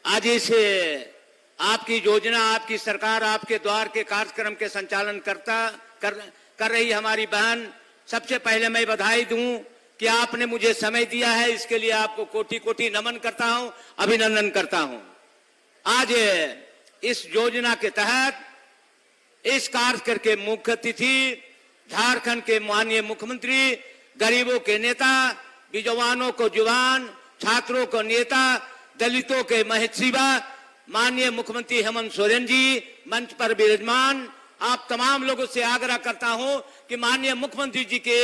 आज इस आपकी योजना, आपकी सरकार, आपके द्वार के कार्यक्रम के संचालन कर रही हमारी बहन, सबसे पहले मैं बधाई दूं कि आपने मुझे समय दिया है। इसके लिए आपको कोटि कोटि नमन करता हूं, अभिनंदन करता हूं। आज इस योजना के तहत इस कार्यक्रम के मुख्य अतिथि झारखंड के माननीय मुख्यमंत्री, गरीबों के नेता, विद्वानों को जुबान, छात्रों को नेता, दलितों के महत्सीबा माननीय मुख्यमंत्री हेमंत सोरेन जी मंच पर विराजमान। आप तमाम लोगों से आग्रह करता हूं कि माननीय मुख्यमंत्री जी के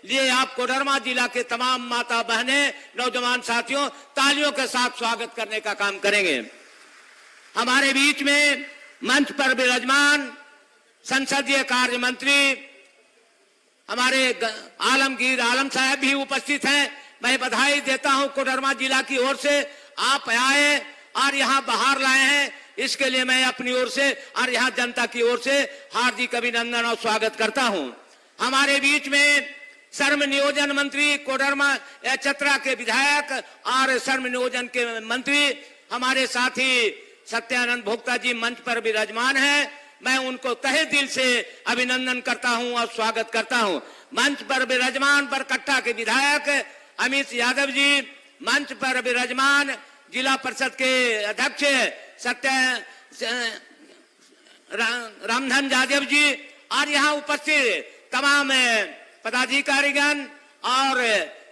लिए आप कोडरमा जिला के तमाम माता बहनें, नौजवान साथियों तालियों के साथ स्वागत करने का काम करेंगे। हमारे बीच में मंच पर विराजमान संसदीय कार्य मंत्री हमारे आलमगीर आलम साहब भी उपस्थित हैं। मैं बधाई देता हूं कोडरमा जिला की ओर से, आप आए और यहां बाहर लाए हैं, इसके लिए मैं अपनी ओर से और यहां जनता की ओर से हार्दिक अभिनंदन और स्वागत करता हूं। हमारे बीच में श्रम नियोजन मंत्री, कोडरमा चतरा के विधायक और श्रम नियोजन के मंत्री हमारे साथी सत्यानंद भोक्ता जी मंच पर विराजमान हैं। मैं उनको तहे दिल से अभिनंदन करता हूं और स्वागत करता हूं। मंच पर विराजमान बरकट्टा के विधायक अमित यादव जी, मंच पर विराजमान जिला परिषद के अध्यक्ष रामधन यादव जी और यहाँ उपस्थित तमाम पदाधिकारीगण और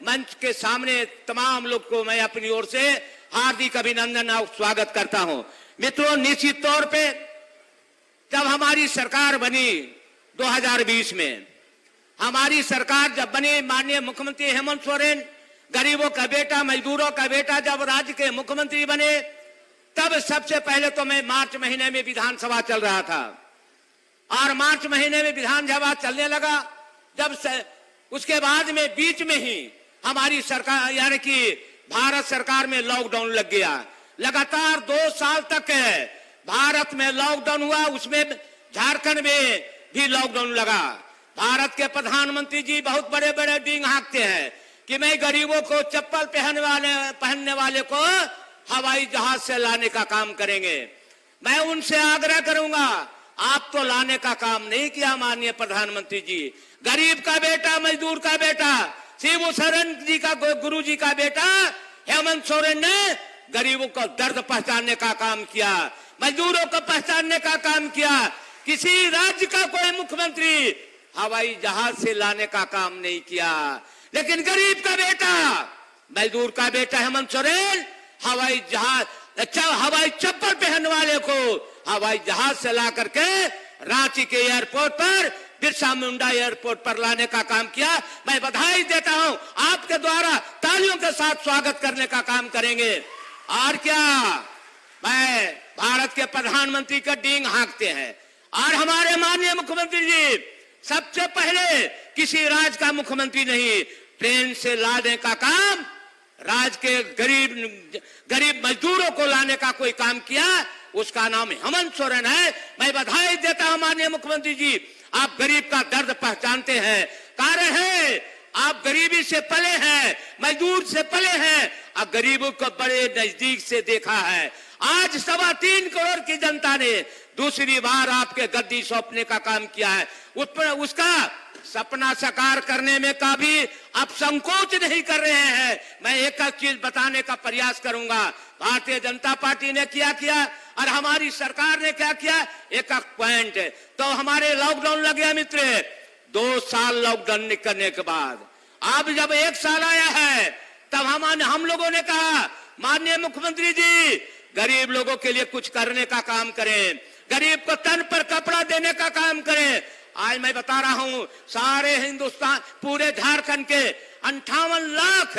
मंच के सामने तमाम लोग को मैं अपनी ओर से हार्दिक अभिनंदन और स्वागत करता हूं। मित्रों, निश्चित तौर पे जब हमारी सरकार बनी 2020 में, हमारी सरकार जब बनी, माननीय मुख्यमंत्री हेमंत सोरेन गरीबों का बेटा, मजदूरों का बेटा जब राज्य के मुख्यमंत्री बने, तब सबसे पहले तो मैं मार्च महीने में विधानसभा चल रहा था और मार्च महीने में विधानसभा चलने लगा। जब उसके बाद में बीच में ही हमारी सरकार यानी कि भारत सरकार में लॉकडाउन लग गया। लगातार 2 साल तक भारत में लॉकडाउन हुआ, उसमें झारखंड में भी लॉकडाउन लगा। भारत के प्रधानमंत्री जी बहुत बड़े बड़े डींग हाँकते हैं कि मैं गरीबों को चप्पल पहनने वाले को हवाई जहाज से लाने का काम करेंगे। मैं उनसे आग्रह करूंगा, आप तो लाने का काम नहीं किया माननीय प्रधानमंत्री जी। गरीब का बेटा, मजदूर का बेटा, शिबू सोरेन जी का गुरु जी का बेटा हेमंत सोरेन ने गरीबों को दर्द पहचानने का काम किया, मजदूरों को पहचानने का काम किया। किसी राज्य का कोई मुख्यमंत्री हवाई जहाज से लाने का काम नहीं किया, लेकिन गरीब का बेटा, मजदूर का बेटा हेमंत सोरेन हवाई चप्पल पहनने वाले को हवाई जहाज से ला करके रांची के एयरपोर्ट पर, बिरसा मुंडा एयरपोर्ट पर लाने का काम किया। मैं बधाई देता हूं, आपके द्वारा तालियों के साथ स्वागत करने का काम करेंगे। और क्या, मैं भारत के प्रधानमंत्री का डींग हाँकते हैं और हमारे माननीय मुख्यमंत्री जी सबसे पहले किसी राज्य का मुख्यमंत्री नहीं, ट्रेन से लाने का काम, राज्य के गरीब मजदूरों को लाने का कोई काम किया, उसका नाम हेमंत सोरेन है। मैं बधाई देता हूं माननीय मुख्यमंत्री जी, आप गरीब का दर्द पहचानते हैं। कारण है आप गरीबी से पले हैं, मजदूर से पले हैं और गरीबों को बड़े नजदीक से देखा है। आज 3.25 करोड़ की जनता ने दूसरी बार आपके गद्दी सौंपने का काम किया है। उसका सपना साकार करने में का भी आप संकोच नहीं कर रहे हैं। मैं एक चीज बताने का प्रयास करूंगा, भारतीय जनता पार्टी ने क्या किया और हमारी सरकार ने क्या किया। एक पॉइंट तो हमारे लॉकडाउन लग गया मित्र, 2 साल लॉकडाउन करने के बाद अब जब 1 साल आया है, तब हम लोगों ने कहा माननीय मुख्यमंत्री जी गरीब लोगों के लिए कुछ करने का काम करें, गरीब को तन पर कपड़ा देने का काम करें। आज मैं बता रहा हूं, सारे हिंदुस्तान, पूरे झारखंड के 58 लाख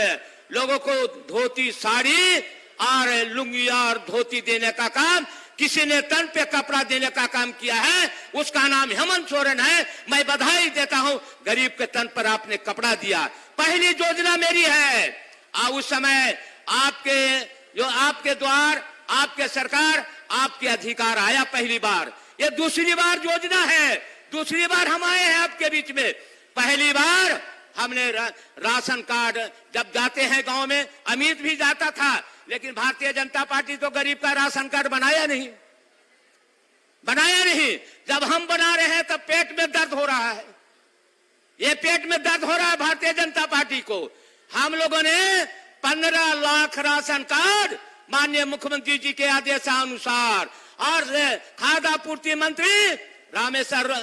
लोगों को धोती, साड़ी और लुंगी और धोती देने का काम, किसी ने तन पे कपड़ा देने का काम किया है, उसका नाम हेमंत सोरेन है। मैं बधाई देता हूं, गरीब के तन पर आपने कपड़ा दिया। पहली योजना मेरी है और उस समय आपके द्वार, आपके सरकार, आपके अधिकार आया पहली बार। ये दूसरी बार योजना है, दूसरी बार हम आए हैं आपके बीच में। पहली बार हमने राशन कार्ड जब जाते हैं गांव में, अमित भी जाता था, लेकिन भारतीय जनता पार्टी तो गरीब का राशन कार्ड बनाया नहीं। जब हम बना रहे हैं तब पेट में दर्द हो रहा है। ये पेट में दर्द हो रहा है भारतीय जनता पार्टी को। हम लोगों ने 15 लाख राशन कार्ड माननीय मुख्यमंत्री जी के आदेशानुसार और खाद्य आपूर्ति मंत्री रामेश्वर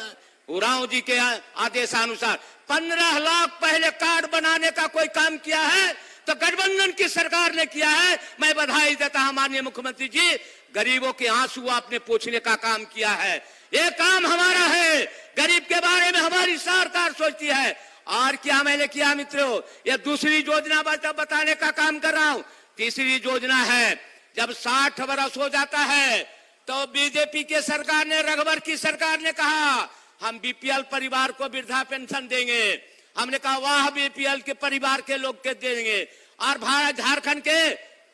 उरांव जी के आदेशानुसार 15 लाख पहले कार्ड बनाने का कोई काम किया है तो गठबंधन की सरकार ने किया है। मैं बधाई देता हूं माननीय मुख्यमंत्री जी, गरीबों के आंसू आपने पोंछने का काम किया है। ये काम हमारा है, गरीब के बारे में हमारी सरकार सोचती है। और क्या मैंने किया मित्रों, ये दूसरी योजना बताने का काम कर रहा हूं। तीसरी योजना है, जब 60 वर्ष हो जाता है तो बीजेपी के सरकार ने, रघुवर की सरकार ने कहा हम बीपीएल परिवार को वृद्धा पेंशन देंगे। हमने कहा वाह, बीपीएल के परिवार के लोग के देंगे। और भारत झारखंड के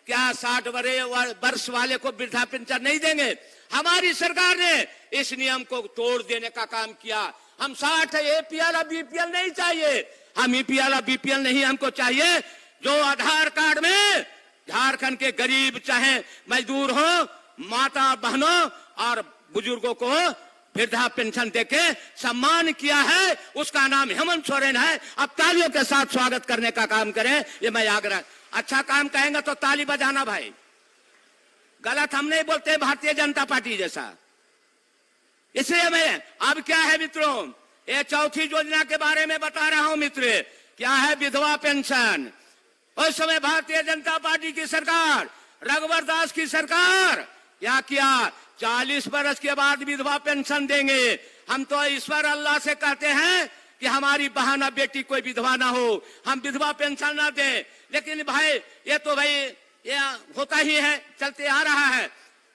क्या 60 वर्ष वाले को वृद्धा पेंशन नहीं देंगे? हमारी सरकार ने इस नियम को तोड़ देने का काम किया। हम 60 एपीएल और बीपीएल नहीं चाहिए, हम ईपीएल और बीपीएल नहीं, हमको चाहिए जो आधार कार्ड में झारखंड के गरीब चाहे मजदूर हो, माता बहनों और बुजुर्गों को वृद्धा पेंशन देके सम्मान किया है, उसका नाम हेमंत सोरेन है। अब तालियों के साथ स्वागत करने का काम करें, ये मैं आग्रह। अच्छा काम कहेंगे तो ताली बजाना भाई, गलत हम नहीं बोलते भारतीय जनता पार्टी जैसा। इसलिए मैं अब क्या है मित्रों, ये चौथी योजना के बारे में बता रहा हूं मित्र। क्या है? विधवा पेंशन। उस समय भारतीय जनता पार्टी की सरकार, रघुवर दास की सरकार क्या किया? 40 वर्ष के बाद विधवा पेंशन देंगे। हम तो ईश्वर अल्लाह से कहते हैं कि हमारी बहन और बेटी कोई विधवा ना हो, हम विधवा पेंशन ना दें। लेकिन भाई ये तो भाई ये होता ही है, चलते आ रहा है।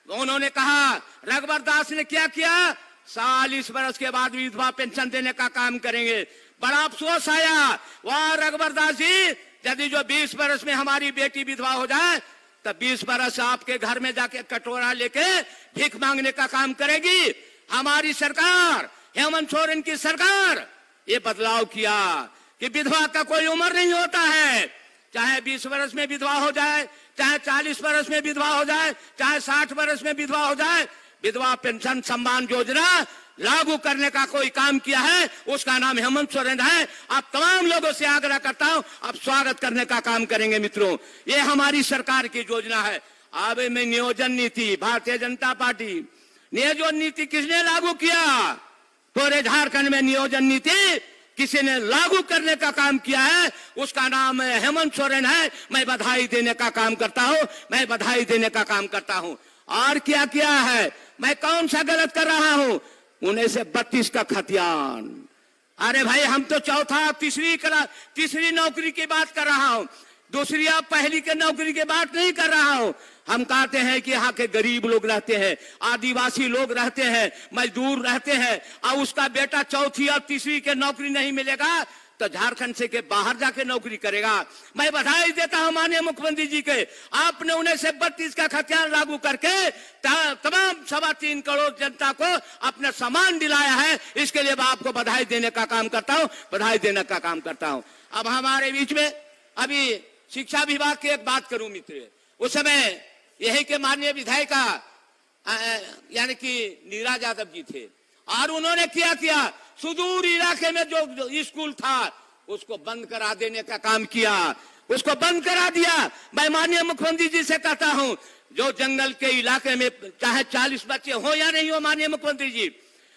उन्होंने कहा, रघुवर दास ने क्या किया? 40 वर्ष के बाद विधवा पेंशन देने का काम करेंगे। बड़ा अफसोस आया, वाह रघुवर दास जी, यदि जो 20 वर्ष में हमारी बेटी विधवा हो जाए तब 20 वर्ष आपके घर में जाके कटोरा लेके भीख मांगने का काम करेगी। हमारी सरकार, हेमंत सोरेन की सरकार, ये बदलाव किया कि विधवा का कोई उम्र नहीं होता है। चाहे 20 वर्ष में विधवा हो जाए, चाहे 40 वर्ष में विधवा हो जाए, चाहे 60 वर्ष में विधवा हो जाए, विधवा पेंशन सम्मान योजना लागू करने का कोई काम किया है, उसका नाम हेमंत सोरेन है। आप तमाम लोगों से आग्रह करता हूं, आप स्वागत करने का काम करेंगे मित्रों। ये हमारी सरकार की योजना है। अब में नियोजन नीति, भारतीय जनता पार्टी, नियोजन नीति किसने लागू किया? पूरे झारखंड में नियोजन नीति किसी ने लागू करने का काम किया है, उसका नाम हेमंत सोरेन है। मैं बधाई देने का काम करता हूं, मैं बधाई देने का काम करता हूं। और क्या किया है? मैं कौन सा गलत कर रहा हूं? 1932 का खतियान। अरे भाई हम तो चौथा तीसरी नौकरी की बात कर रहा हूं, दूसरी या पहली के नौकरी की बात नहीं कर रहा हूं। हम कहते हैं कि यहाँ के गरीब लोग रहते हैं, आदिवासी लोग रहते हैं, मजदूर रहते हैं, और उसका बेटा चौथी और तीसरी के नौकरी नहीं मिलेगा तो झारखंड से के बाहर जाके नौकरी करेगा। मैं बधाई देता हूं माननीय मुख्यमंत्री जी के, आपने 1932 का खतियान लागू करके तमाम 3.25 करोड़ जनता को अपना सम्मान दिलाया है। इसके लिए मैं आपको बधाई देने का काम करता हूं, बधाई देने का काम करता हूं। अब हमारे बीच में अभी शिक्षा विभाग की एक बात करूं मित्र। उस समय यही के माननीय विधायिका यानी कि नीरज यादव जी थे, और उन्होंने क्या किया? सुदूर इलाके में जो स्कूल था उसको बंद करा देने का काम किया, उसको बंद करा दिया। मैं माननीय मुख्यमंत्री जी से कहता हूं, जो जंगल के इलाके में चाहे 40 बच्चे हो या नहीं हो माननीय मुख्यमंत्री जी,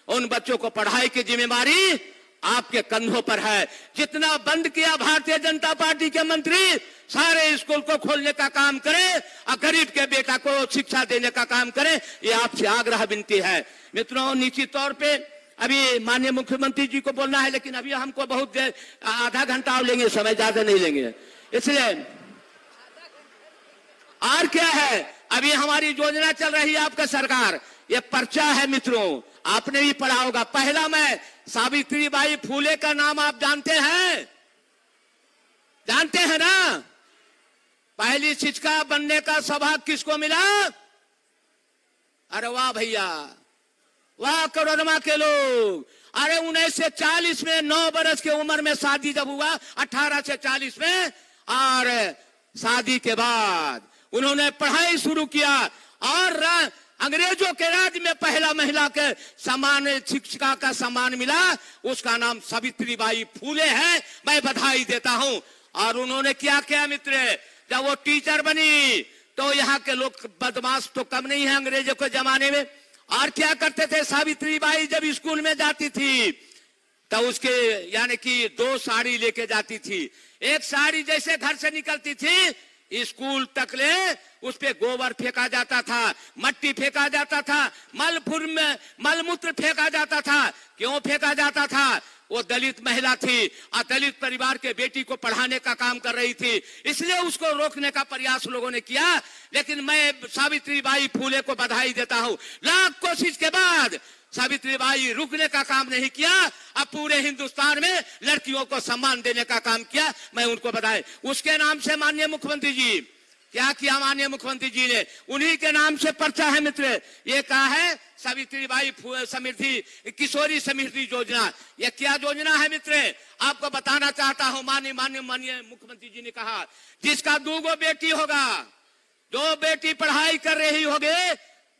उन बच्चों को पढ़ाई की जिम्मेदारी आपके कंधों पर है। जितना बंद किया भारतीय जनता पार्टी के मंत्री, सारे स्कूल को खोलने का काम करें और गरीब के बेटा को शिक्षा देने का काम करें, ये आपसे आग्रह विनती है। मित्रों, निश्चित तौर पे अभी माननीय मुख्यमंत्री जी को बोलना है, लेकिन अभी हमको बहुत देर, आधा घंटा लेंगे, समय ज्यादा नहीं लेंगे। इसलिए और क्या है, अभी हमारी योजना चल रही है आपका सरकार, ये पर्चा है मित्रों, आपने भी पढ़ा होगा। पहला मैं सावित्रीबाई फूले का नाम आप जानते हैं? जानते हैं ना? पहली शिक्षिका बनने का सौभाग्य किसको मिला? अरे वाह भैया, वाह कोरोना के लोग। अरे 1940 में 9 वर्ष की उम्र में शादी जब हुआ, 18 से 40 में, और शादी के बाद उन्होंने पढ़ाई शुरू किया और अंग्रेजों के राज में पहला महिला के सम्मान, शिक्षिका का सम्मान मिला, उसका नाम सावित्रीबाई फूले है। मैं बधाई देता हूं। और उन्होंने क्या किया मित्र, जब वो टीचर बनी तो यहाँ के लोग बदमाश तो कम नहीं है अंग्रेजों के जमाने में। और क्या करते थे, सावित्रीबाई जब स्कूल में जाती थी तो उसके यानी कि 2 साड़ी लेके जाती थी। एक साड़ी जैसे घर से निकलती थी स्कूल तक ले उस पे गोबर फेंका जाता था, मट्टी फेंका जाता था, मलमूत्र फेंका जाता था। क्यों फेंका जाता था? वो दलित महिला थी और दलित परिवार के बेटी को पढ़ाने का काम कर रही थी, इसलिए उसको रोकने का प्रयास लोगों ने किया। लेकिन मैं सावित्रीबाई फूले को बधाई देता हूं, लाख कोशिश के बाद सावित्रीबाई रुकने का काम नहीं किया, अब पूरे हिंदुस्तान में लड़कियों को सम्मान देने का काम किया। मैं उनको बधाई। उसके नाम से माननीय मुख्यमंत्री जी क्या किया, माननीय मुख्यमंत्री जी ने उन्हीं के नाम से पर्चा है मित्र, ये कहा है सावित्रीबाई समृद्धि किशोरी समृद्धि योजना। ये क्या योजना है मित्र, आपको बताना चाहता हूं। माननीय मुख्यमंत्री जी ने कहा जिसका 2 बेटी होगा, 2 बेटी पढ़ाई कर रही होगी,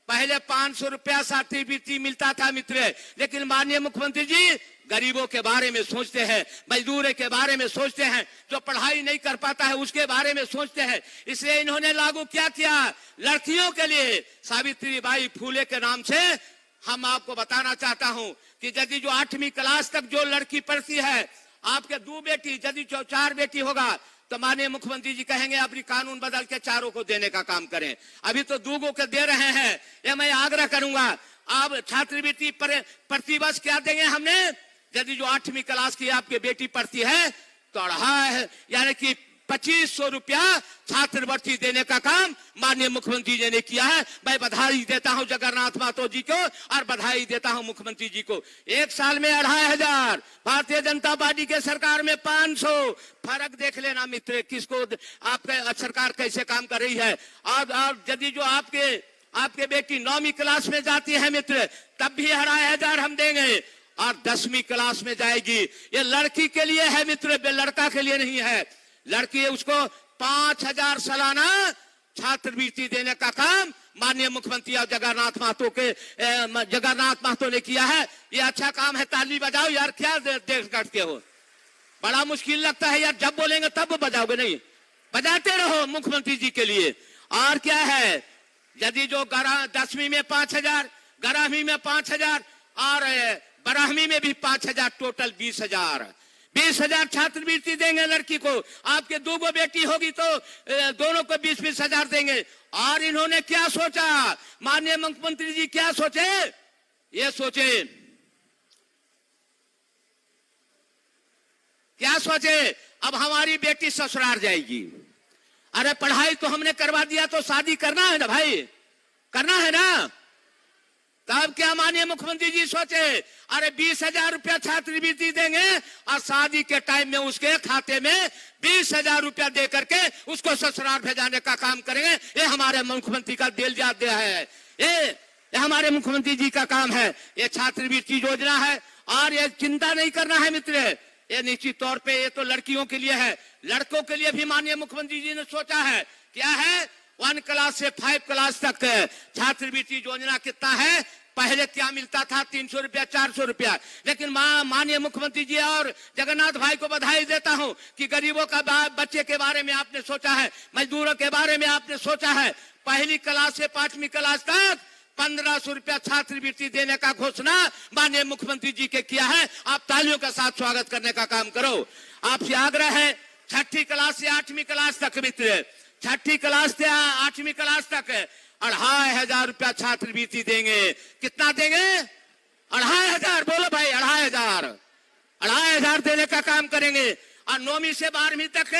पहले 500 रुपया छात्रवृत्ति मिलता था मित्र, लेकिन माननीय मुख्यमंत्री जी गरीबों के बारे में सोचते हैं, मजदूरों के बारे में सोचते हैं, जो पढ़ाई नहीं कर पाता है उसके बारे में सोचते हैं। इसलिए इन्होंने लागू क्या किया, लड़कियों के लिए सावित्रीबाई फूले के नाम से। हम आपको बताना चाहता हूं कि यदि जो 8वीं क्लास तक जो लड़की पढ़ती है, आपके 2 बेटी यदि 4 बेटी होगा तो माननीय मुख्यमंत्री जी कहेंगे अभी कानून बदल के 4 को देने का काम करें। अभी तो 2 को दे रहे हैं। ये मैं आग्रह करूंगा, आप छात्रवृत्ति प्रतिवर्ष क्या देंगे हमने, यदि जो 8वीं क्लास की आपकी बेटी पढ़ती है तो 2.5 यानी कि 2500 रुपया छात्रवृत्ति देने का काम माननीय मुख्यमंत्री जी ने किया है। मैं बधाई देता हूं जगन्नाथ महतो जी को और बधाई देता हूं मुख्यमंत्री जी को। 1 साल में 2500, भारतीय जनता पार्टी के सरकार में 500। फर्क देख लेना मित्र, किसको आपके सरकार कैसे काम कर रही है। और यदि जो आपके बेटी 9वीं क्लास में जाती है मित्र, तब भी 2500 हम देंगे। और 10वीं क्लास में जाएगी, ये लड़की के लिए है मित्र, लड़का के लिए नहीं है। लड़की है उसको 5000 सालाना छात्रवृत्ति देने का काम माननीय मुख्यमंत्री और जगन्नाथ महतो ने किया है। ये अच्छा काम है, ताली बजाओ यार, क्या देख करते हो, बड़ा मुश्किल लगता है यार, जब बोलेंगे तब बजाओगे, नहीं बजाते रहो मुख्यमंत्री जी के लिए। और क्या है, यदि जो 10वीं में 5000, 11वीं में 5000 और 12वीं में भी 5000, टोटल 20,000 छात्रवृत्ति देंगे लड़की को। आपके 2 बेटी होगी तो दोनों को 20-20 हजार देंगे। और इन्होंने क्या सोचा, माननीय मुख्यमंत्री जी क्या सोचे, ये सोचे क्या सोचे, अब हमारी बेटी ससुराल जाएगी। अरे पढ़ाई तो हमने करवा दिया तो शादी करना है ना भाई, करना है ना। तब क्या माननीय मुख्यमंत्री जी सोचे, अरे 20,000 रुपया छात्रवृत्ति देंगे और शादी के टाइम में उसके खाते में 20,000 रुपया दे करके उसको ससुराल भेजाने का काम करेंगे। ये हमारे मुख्यमंत्री का दिल याद दिया है, ये हमारे मुख्यमंत्री जी का काम है। ये छात्रवृत्ति योजना है और ये चिंता नहीं करना है मित्र, ये निश्चित तौर पे ये तो लड़कियों के लिए है। लड़कों के लिए भी माननीय मुख्यमंत्री जी ने सोचा है। क्या है, 1 क्लास से 5 क्लास तक छात्रवृत्ति योजना कितना है, पहले क्या मिलता था 300 रुपया 400 रुपया, लेकिन माननीय मुख्यमंत्री जी और जगन्नाथ भाई को बधाई देता हूं कि गरीबों का बच्चे के बारे में आपने सोचा है, मजदूरों के बारे में आपने सोचा है। 1ली क्लास से 5वीं क्लास तक 1500 रुपया छात्रवृत्ति देने का घोषणा माननीय मुख्यमंत्री जी के किया है। आप तालियों के साथ स्वागत करने का काम करो। आपसे आग्रह है 6ठी क्लास से 8वीं क्लास तक मित्र, 6ठी क्लास से 8वीं क्लास तक 2500 रुपया छात्रवृत्ति देंगे। कितना देंगे, 2500, बोलो भाई 2500 देने का काम करेंगे। और 9वीं से 12वीं तक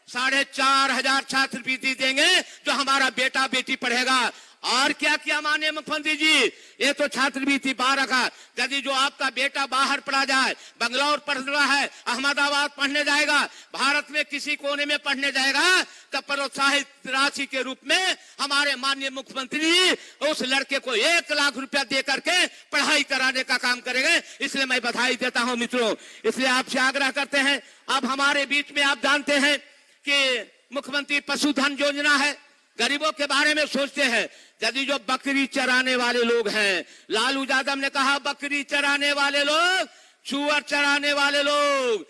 4500 छात्रवृत्ति देंगे जो हमारा बेटा बेटी पढ़ेगा। और क्या किया माननीय मुख्यमंत्री जी, ये तो छात्रवृत्ति 12 का, यदि जो आपका बेटा बाहर पढ़ा जाए, बंगलौर पढ़ रहा है, अहमदाबाद पढ़ने जाएगा, भारत में किसी कोने में पढ़ने जाएगा, तब प्रोत्साहित राशि के रूप में हमारे माननीय मुख्यमंत्री उस लड़के को 1 लाख रुपया दे करके पढ़ाई कराने का काम करेंगे। इसलिए मैं बधाई देता हूं मित्रों। इसलिए आपसे आग्रह करते हैं, अब हमारे बीच में आप जानते हैं कि मुख्यमंत्री पशुधन योजना है, गरीबों के बारे में सोचते हैं। यदि जो बकरी चराने वाले लोग हैं, लालू यादव ने कहा बकरी चराने वाले लोग, सुअर चराने वाले लोग,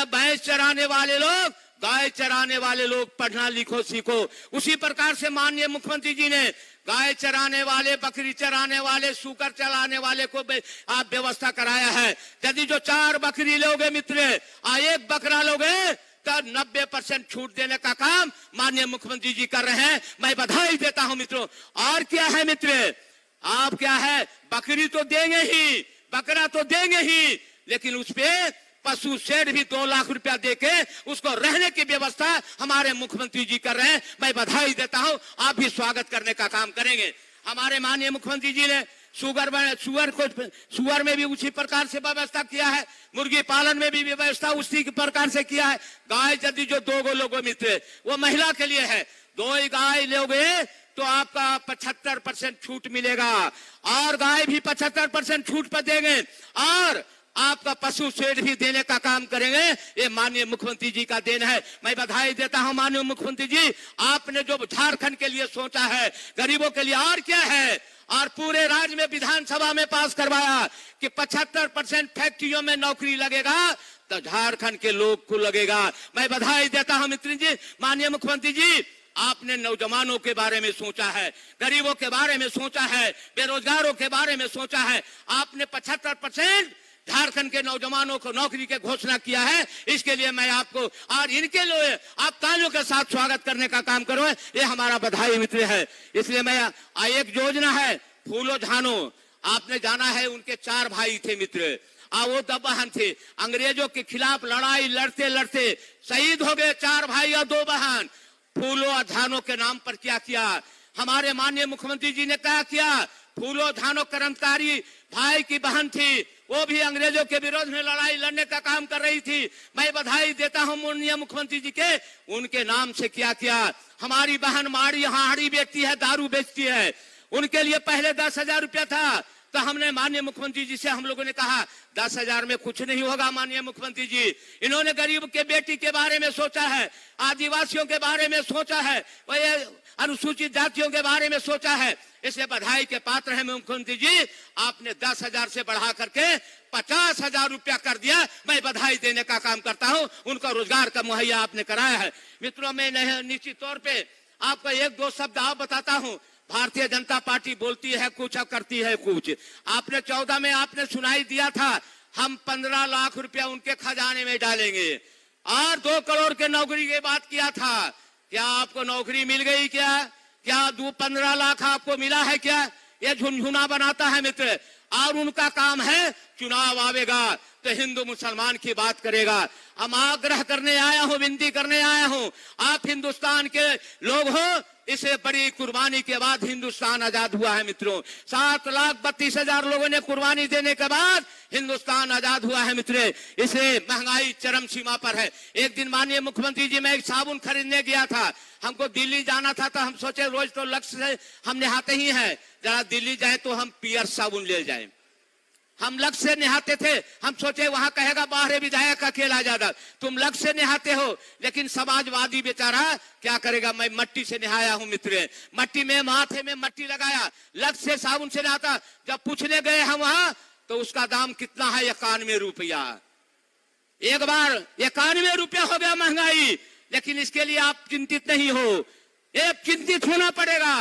भैंस चराने वाले लोग, गाय चराने वाले लोग पढ़ना लिखो सीखो। उसी प्रकार से माननीय मुख्यमंत्री जी ने गाय चराने वाले, बकरी चराने वाले, सूकर चलाने वाले को आप व्यवस्था कराया है। यदि जो 4 बकरी लोगे मित्र, 1 बकरा लोगे तो 90% छूट देने का काम माननीय मुख्यमंत्री जी कर रहे हैं। मैं बधाई देता हूं मित्रों। और क्या है मित्र, आप क्या है, बकरी तो देंगे ही, बकरा तो देंगे ही, लेकिन उस पे पशु शेड भी 2 लाख रुपया देके उसको रहने की व्यवस्था हमारे मुख्यमंत्री जी कर रहे हैं। मैं बधाई देता हूं, आप भी स्वागत करने का काम करेंगे। हमारे माननीय मुख्यमंत्री जी ने सुअर में भी उसी प्रकार से व्यवस्था किया है, मुर्गी पालन में भी व्यवस्था उसी प्रकार से किया है। गाय यदि जो 2 लोगों मित्र, वो महिला के लिए है। 2 ही गाय लोगे तो आपका 75% छूट मिलेगा, और गाय भी 75% छूट पर देंगे, और आपका पशु शेड भी देने का काम करेंगे। ये माननीय मुख्यमंत्री जी का देन है। मैं बधाई देता हूं माननीय मुख्यमंत्री जी, आपने जो झारखंड के लिए सोचा है, गरीबों के लिए, और क्या है, और पूरे राज्य में विधानसभा में पास करवाया कि 75% फैक्ट्रियों में नौकरी लगेगा तो झारखंड के लोग को लगेगा। मैं बधाई देता हूं मित्र जी, माननीय मुख्यमंत्री जी, आपने नौजवानों के बारे में सोचा है, गरीबों के बारे में सोचा है, बेरोजगारों के बारे में सोचा है। आपने 75% झारखंड के नौजवानों को नौकरी के घोषणा किया है। इसके लिए मैं आपको और इनके लिए आप तालियों के साथ स्वागत करने का काम करो, ये हमारा बधाई मित्र है। इसलिए मैं एक योजना है फूलो झानो, आपने जाना है, उनके 4 भाई थे मित्र, वो 2 बहन थे। अंग्रेजों के खिलाफ लड़ाई लड़ते लड़ते शहीद हो गए 4 भाई और 2 बहन। फूलो और झानो के नाम पर क्या किया हमारे माननीय मुख्यमंत्री जी ने, क्या किया, फूलो झानो कर्मचारी भाई की बहन थी, वो भी अंग्रेजों के विरोध में लड़ाई लड़ने का काम कर रही थी। मैं बधाई देता हूं माननीय मुख्यमंत्री जी के, उनके नाम से क्या किया। हमारी बहन माड़ी हाड़ी बेचती है, दारू बेचती है, उनके लिए पहले 10,000 रुपया था, तो हमने माननीय मुख्यमंत्री जी से हम लोगों ने कहा 10,000 में कुछ नहीं होगा माननीय मुख्यमंत्री जी। इन्होंने गरीब के बेटी के बारे में सोचा है, आदिवासियों के बारे में सोचा है, वह अनुसूचित जातियों के बारे में सोचा है। इसलिए बधाई के पात्र हैं मुख्यमंत्री जी, आपने 10,000 से बढ़ा करके 50,000 रुपया कर दिया। मैं बधाई देने का काम करता हूं, उनका रोजगार का मुहैया आपने कराया है। मित्रों, मैं निश्चित तौर पे आपको 1-2 शब्द आप बताता हूं। भारतीय जनता पार्टी बोलती है कुछ और करती है कुछ। आपने 14 में आपने सुनाई दिया था, हम 15 लाख रुपया उनके खजाने में डालेंगे, और 2 करोड़ के नौकरी की बात किया था। क्या आपको नौकरी मिल गई? क्या 15 लाख आपको मिला है? क्या ये झुनझुना बनाता है मित्र। और उनका काम है चुनाव आवेगा तो हिंदू मुसलमान की बात करेगा। हम आग्रह करने आया हूं, विनती करने आया हूं, आप हिंदुस्तान के लोग हो, इसे बड़ी कुर्बानी के बाद हिंदुस्तान आजाद हुआ है मित्रों। 7,32,000 लोगों ने कुर्बानी देने के बाद हिंदुस्तान आजाद हुआ है मित्र। इसे महंगाई चरम सीमा पर है। एक दिन माननीय मुख्यमंत्री जी, मैं एक साबुन खरीदने गया था, हमको दिल्ली जाना था, तो हम सोचे रोज तो लक्ष्य से हम नहाते ही हैं, जरा दिल्ली जाए तो हम पियर साबुन ले जाएं। हम लक्ष्य से नहाते थे, हम सोचे वहां कहेगा बाहर विधायक अकेला ज्यादा, तुम लक्ष्य से नहाते हो, लेकिन समाजवादी बेचारा क्या करेगा। मैं मट्टी से नहाया हूं मित्र, मट्टी में माथे में मट्टी लगाया, लक्ष्य से साबुन से नहाता। जब पूछने गए हम वहां तो उसका दाम कितना है, 91 रुपया। एक बार 91 रुपया हो गया महंगाई। लेकिन इसके लिए आप चिंतित नहीं हो, एक चिंतित होना पड़ेगा।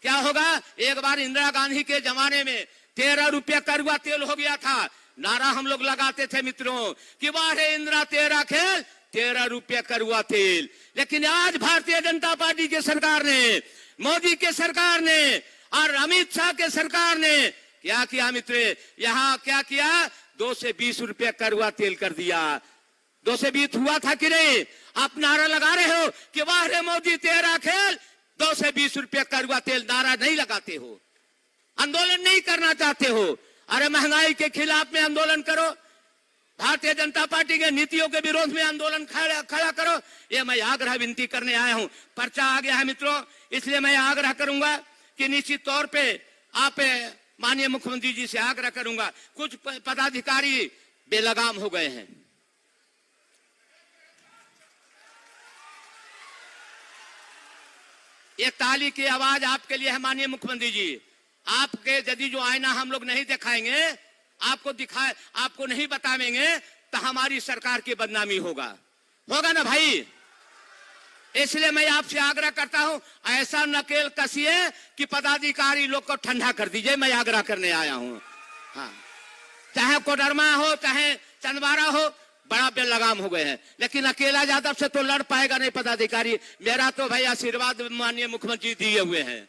क्या होगा, एक बार इंदिरा गांधी के जमाने में 13 रुपया कड़वा तेल हो गया था। नारा हम लोग लगाते थे मित्रों कि वाह रे इंदिरा तेरा खेल, 13 रुपया कड़वा तेल। लेकिन आज भारतीय जनता पार्टी की सरकार ने, मोदी के सरकार ने और अमित शाह के सरकार ने क्या किया मित्र, यहाँ क्या किया, 2 से 20 रुपया कड़वा तेल कर दिया। 2 से 20 हुआ था कि नहीं? आप नारा लगा रहे हो कि वाह रे मोदी तेरा खेल, 2 से 20 रुपया कड़वा तेल। नारा नहीं लगाते हो, आंदोलन नहीं करना चाहते हो। अरे महंगाई के खिलाफ में आंदोलन करो, भारतीय जनता पार्टी के नीतियों के विरोध में आंदोलन खड़ा करो। ये मैं आग्रह विनती करने आया हूं। पर्चा आ गया है मित्रों, इसलिए मैं आग्रह करूंगा कि निश्चित तौर पे आप माननीय मुख्यमंत्री जी से आग्रह करूंगा, कुछ पदाधिकारी बेलगाम हो गए हैं। ये ताली की आवाज आपके लिए है माननीय मुख्यमंत्री जी। आपके यदि जो आईना हम लोग नहीं दिखाएंगे, आपको नहीं बताएंगे तो हमारी सरकार की बदनामी होगा ना भाई। इसलिए मैं आपसे आग्रह करता हूं, ऐसा नकेल कसिए कि पदाधिकारी लोग को ठंडा कर दीजिए। मैं आग्रह करने आया हूं। हाँ, चाहे कोडरमा हो चाहे चंदवारा हो, बड़ा बेलगाम हो गए हैं, लेकिन अकेला यादव से तो लड़ पाएगा नहीं पदाधिकारी। मेरा तो भाई आशीर्वाद माननीय मुख्यमंत्री दिए हुए हैं,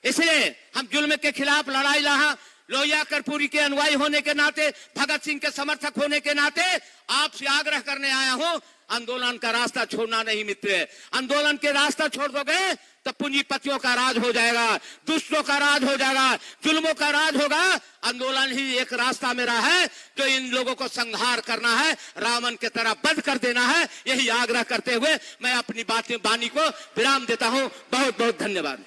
इसलिए हम जुल्म के खिलाफ लड़ाई लड़ा। लोहिया कर्पूरी के अनुयायी होने के नाते, भगत सिंह के समर्थक होने के नाते आपसे आग्रह करने आया हूं, आंदोलन का रास्ता छोड़ना नहीं मित्र। आंदोलन के रास्ता छोड़ दोगे तो पूंजीपतियों का राज हो जाएगा, दुष्टों का राज हो जाएगा, जुल्मों का राज होगा। आंदोलन ही एक रास्ता मेरा है जो इन लोगों को संहार करना है, रावण की तरह बंद कर देना है। यही आग्रह करते हुए मैं अपनी बानी को विराम देता हूं। बहुत बहुत धन्यवाद।